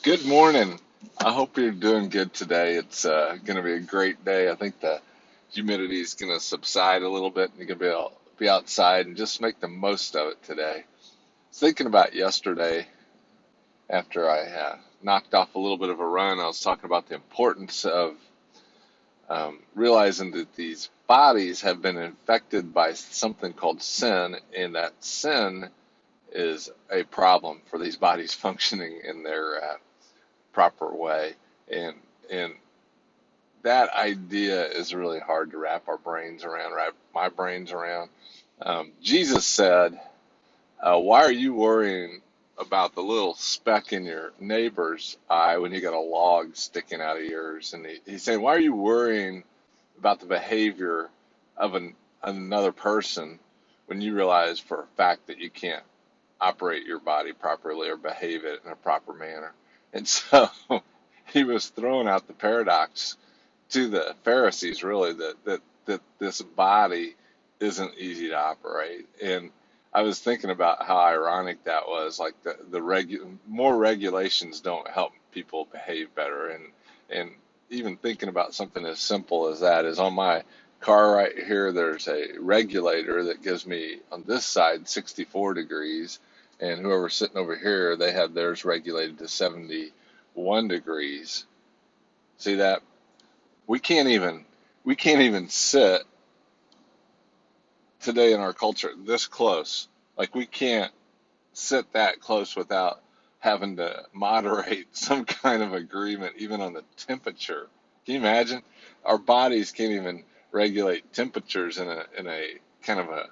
Good morning. I hope you're doing good today. It's going to be a great day. I think the humidity is going to subside a little bit, and you're going to be outside and just make the most of it today. I was thinking about yesterday after I knocked off a little bit of a run. I was talking about the importance of realizing that these bodies have been infected by something called sin, and that sin is a problem for these bodies functioning in their proper way. And and that idea is really hard to wrap our brains around, wrap my brains around. Jesus said, "Why are you worrying about the little speck in your neighbor's eye when you got a log sticking out of yours?" And he's saying, "Why are you worrying about the behavior of another person when you realize for a fact that you can't operate your body properly or behave it in a proper manner?" And so he was throwing out the paradox to the Pharisees, really, that this body isn't easy to operate. And I was thinking about how ironic that was. Like more regulations don't help people behave better. And even thinking about something as simple as that is on my car right here, there's a regulator that gives me on this side 64 degrees, and whoever's sitting over here, they have theirs regulated to 71 degrees. See that? We can't even we can't even sit today in our culture this close. Like we can't sit that close without having to moderate some kind of agreement even on the temperature. Can you imagine? Our bodies can't even regulate temperatures in a kind of a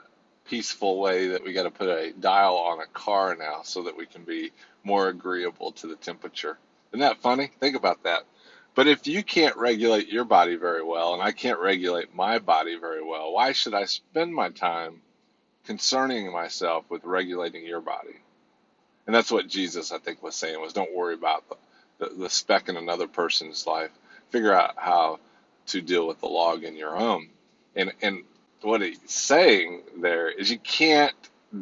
peaceful way that we got to put a dial on a car now so that we can be more agreeable to the temperature. Isn't that funny? Think about that. But if you can't regulate your body very well and I can't regulate my body very well, why should I spend my time concerning myself with regulating your body? And that's what Jesus, I think, was saying was don't worry about the speck in another person's life. Figure out how to deal with the log in your own. And what he's saying there is you can't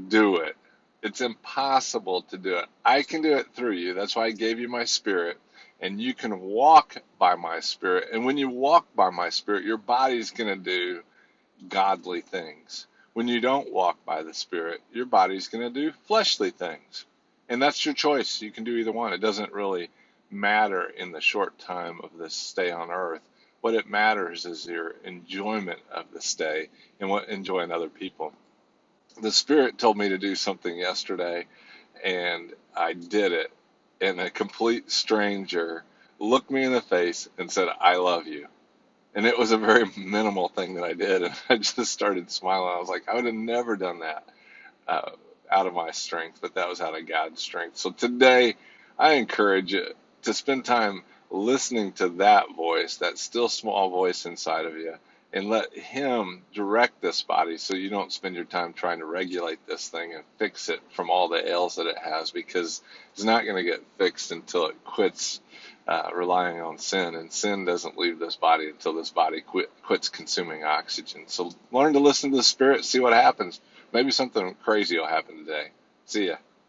do it. It's impossible to do it. I can do it through you. That's why I gave you my spirit. And you can walk by my spirit. And when you walk by my spirit, your body's going to do godly things. When you don't walk by the Spirit, your body's going to do fleshly things. And that's your choice. You can do either one. It doesn't really matter in the short time of this stay on earth. What it matters is your enjoyment of the stay and what enjoying other people. The Spirit told me to do something yesterday, and I did it. And a complete stranger looked me in the face and said, "I love you." And it was a very minimal thing that I did, and I just started smiling. I was like, I would have never done that uh, out of my strength, but that was out of God's strength. So today, I encourage you to spend time listening to that voice, that still small voice inside of you, and let Him direct this body so you don't spend your time trying to regulate this thing and fix it from all the ails that it has, because it's not going to get fixed until it quits relying on sin, and sin doesn't leave this body until this body quits consuming oxygen. So learn to listen to the Spirit, see what happens. Maybe something crazy will happen today. See ya.